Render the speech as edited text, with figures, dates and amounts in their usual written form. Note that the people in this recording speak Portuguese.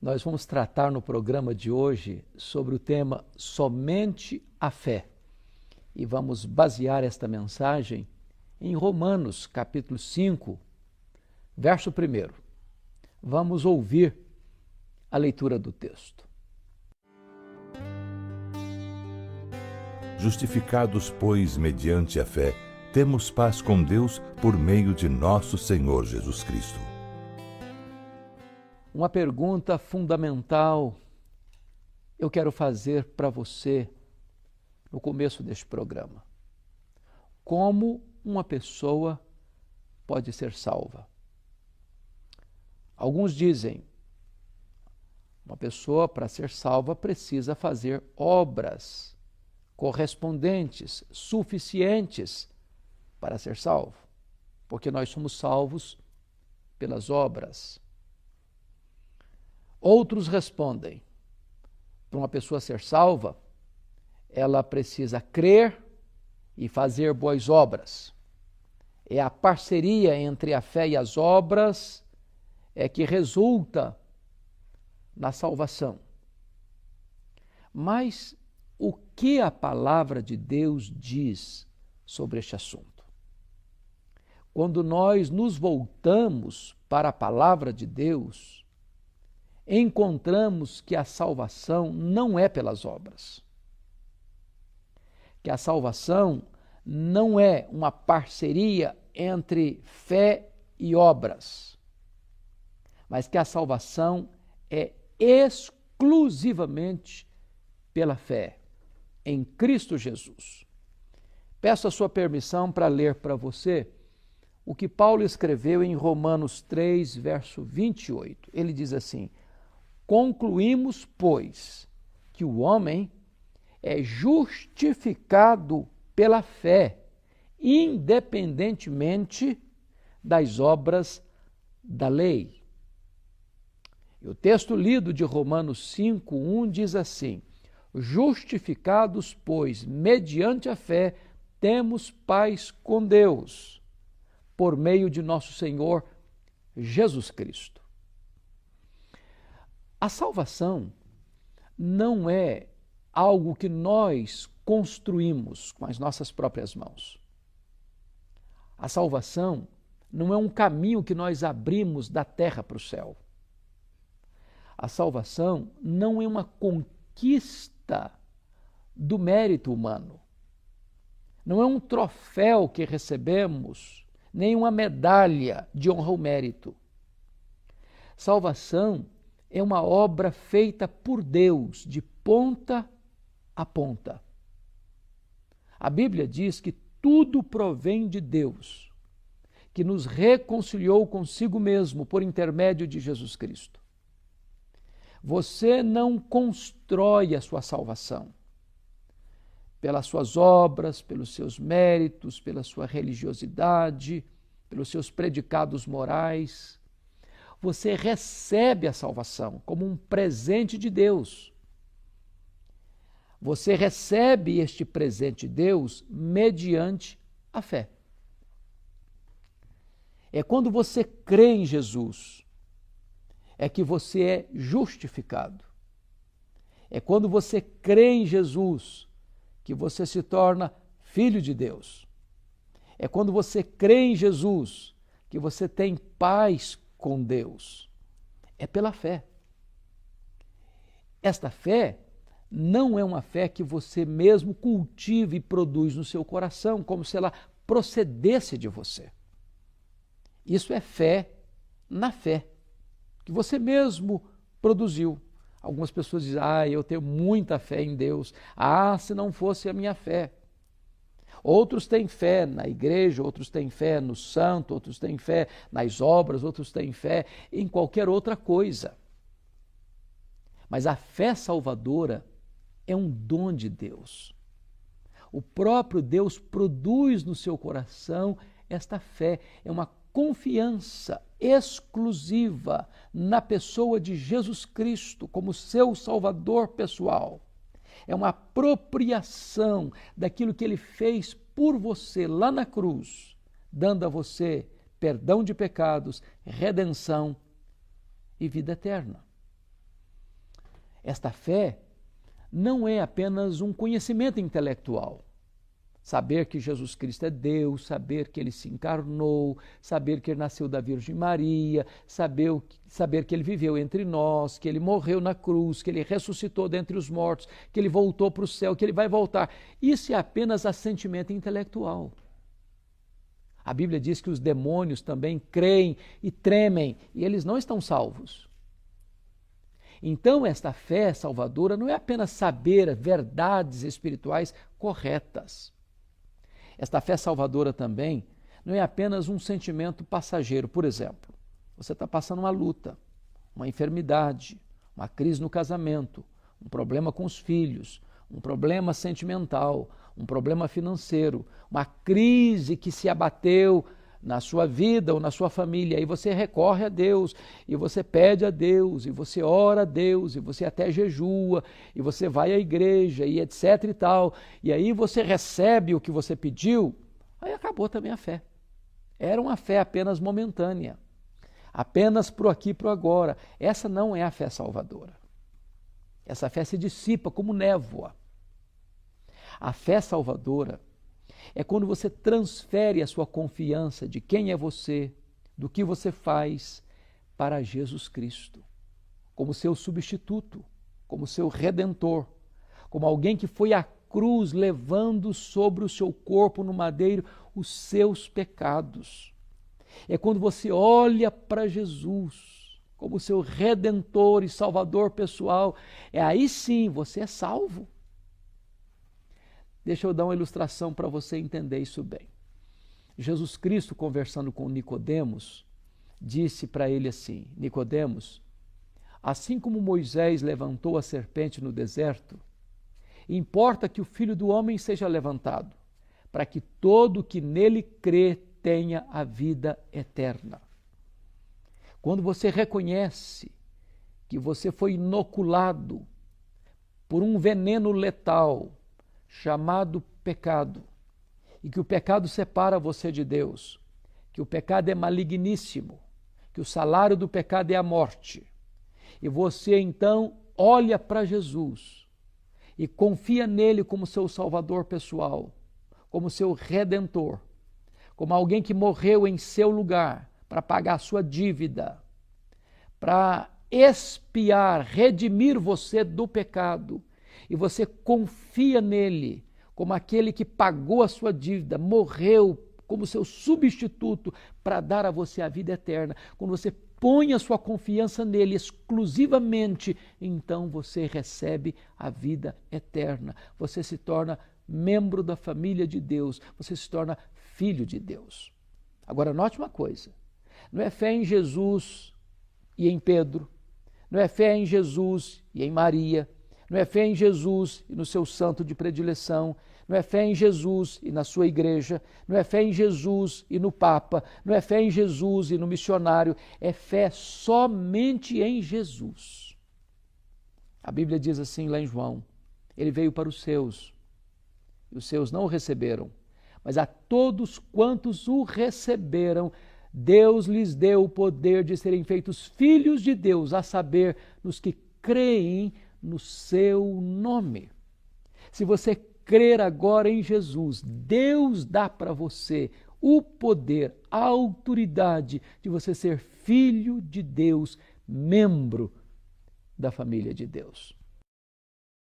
Nós vamos tratar no programa de hoje sobre o tema Somente a Fé. E vamos basear esta mensagem em Romanos, capítulo 5, verso 1. Vamos ouvir a leitura do texto. Justificados, pois, mediante a fé, temos paz com Deus por meio de nosso Senhor Jesus Cristo. Uma pergunta fundamental eu quero fazer para você no começo deste programa. Como uma pessoa pode ser salva? Alguns dizem, uma pessoa para ser salva precisa fazer obras correspondentes, suficientes para ser salvo, porque nós somos salvos pelas obras. Outros respondem, para uma pessoa ser salva, ela precisa crer e fazer boas obras. É a parceria entre a fé e as obras que resulta na salvação. Mas o que a palavra de Deus diz sobre este assunto? Quando nós nos voltamos para a palavra de Deus, encontramos que a salvação não é pelas obras. Que a salvação não é uma parceria entre fé e obras, mas que a salvação é exclusivamente pela fé em Cristo Jesus. Peço a sua permissão para ler para você o que Paulo escreveu em Romanos 3, verso 28. Ele diz assim: concluímos, pois, que o homem é justificado pela fé, independentemente das obras da lei. E o texto lido de Romanos 5, 1 diz assim: justificados, pois, mediante a fé, temos paz com Deus, por meio de nosso Senhor Jesus Cristo. A salvação não é algo que nós construímos com as nossas próprias mãos. A salvação não é um caminho que nós abrimos da terra para o céu. A salvação não é uma conquista do mérito humano. Não é um troféu que recebemos, nem uma medalha de honra ao mérito. Salvação é uma obra feita por Deus, de ponta a ponta. A Bíblia diz que tudo provém de Deus, que nos reconciliou consigo mesmo por intermédio de Jesus Cristo. Você não constrói a sua salvação pelas suas obras, pelos seus méritos, pela sua religiosidade, pelos seus predicados morais. Você recebe a salvação como um presente de Deus. Você recebe este presente de Deus mediante a fé. É quando você crê em Jesus, é que você é justificado. É quando você crê em Jesus que você se torna filho de Deus. É quando você crê em Jesus que você tem paz com Deus. É pela fé. Esta fé não é uma fé que você mesmo cultiva e produz no seu coração, como se ela procedesse de você. Isso é fé na fé, que você mesmo produziu. Algumas pessoas dizem, eu tenho muita fé em Deus. Se não fosse a minha fé. Outros têm fé na igreja, outros têm fé no santo, outros têm fé nas obras, outros têm fé em qualquer outra coisa. Mas a fé salvadora é um dom de Deus. O próprio Deus produz no seu coração esta fé, é uma confiança exclusiva na pessoa de Jesus Cristo como seu Salvador pessoal. É uma apropriação daquilo que Ele fez por você lá na cruz, dando a você perdão de pecados, redenção e vida eterna. Esta fé não é apenas um conhecimento intelectual. Saber que Jesus Cristo é Deus, saber que Ele se encarnou, saber que Ele nasceu da Virgem Maria, saber que Ele viveu entre nós, que Ele morreu na cruz, que Ele ressuscitou dentre os mortos, que Ele voltou para o céu, que Ele vai voltar. Isso é apenas assentimento intelectual. A Bíblia diz que os demônios também creem e tremem, e eles não estão salvos. Então, esta fé salvadora não é apenas saber verdades espirituais corretas. Esta fé salvadora também não é apenas um sentimento passageiro. Por exemplo, você está passando uma luta, uma enfermidade, uma crise no casamento, um problema com os filhos, um problema sentimental, um problema financeiro, uma crise que se abateu na sua vida ou na sua família, aí você recorre a Deus, e você pede a Deus, e você ora a Deus, e você até jejua, e você vai à igreja, e etc e tal, e aí você recebe o que você pediu, aí acabou também a fé. Era uma fé apenas momentânea, apenas pro aqui e pro agora. Essa não é a fé salvadora. Essa fé se dissipa como névoa. A fé salvadora é quando você transfere a sua confiança de quem é você, do que você faz, para Jesus Cristo, como seu substituto, como seu redentor, como alguém que foi à cruz levando sobre o seu corpo no madeiro os seus pecados. É quando você olha para Jesus como seu redentor e salvador pessoal, aí sim você é salvo. Deixa eu dar uma ilustração para você entender isso bem. Jesus Cristo, conversando com Nicodemos, disse para ele assim: Nicodemos, assim como Moisés levantou a serpente no deserto, importa que o Filho do Homem seja levantado, para que todo que nele crê tenha a vida eterna. Quando você reconhece que você foi inoculado por um veneno letal, chamado pecado, e que o pecado separa você de Deus, que o pecado é maligníssimo, que o salário do pecado é a morte, e você então olha para Jesus e confia nele como seu salvador pessoal, como seu redentor, como alguém que morreu em seu lugar para pagar a sua dívida, para expiar, redimir você do pecado, e você confia nele como aquele que pagou a sua dívida, morreu como seu substituto para dar a você a vida eterna. Quando você põe a sua confiança nele exclusivamente, então você recebe a vida eterna. Você se torna membro da família de Deus, você se torna filho de Deus. Agora, note uma coisa, não é fé em Jesus e em Pedro, não é fé em Jesus e em Maria, não é fé em Jesus e no seu santo de predileção, não é fé em Jesus e na sua igreja, não é fé em Jesus e no Papa, não é fé em Jesus e no missionário, é fé somente em Jesus. A Bíblia diz assim lá em João: ele veio para os seus, e os seus não o receberam, mas a todos quantos o receberam, Deus lhes deu o poder de serem feitos filhos de Deus, a saber, nos que creem no seu nome. Se você crer agora em Jesus, Deus dá para você o poder, a autoridade de você ser filho de Deus, membro da família de Deus.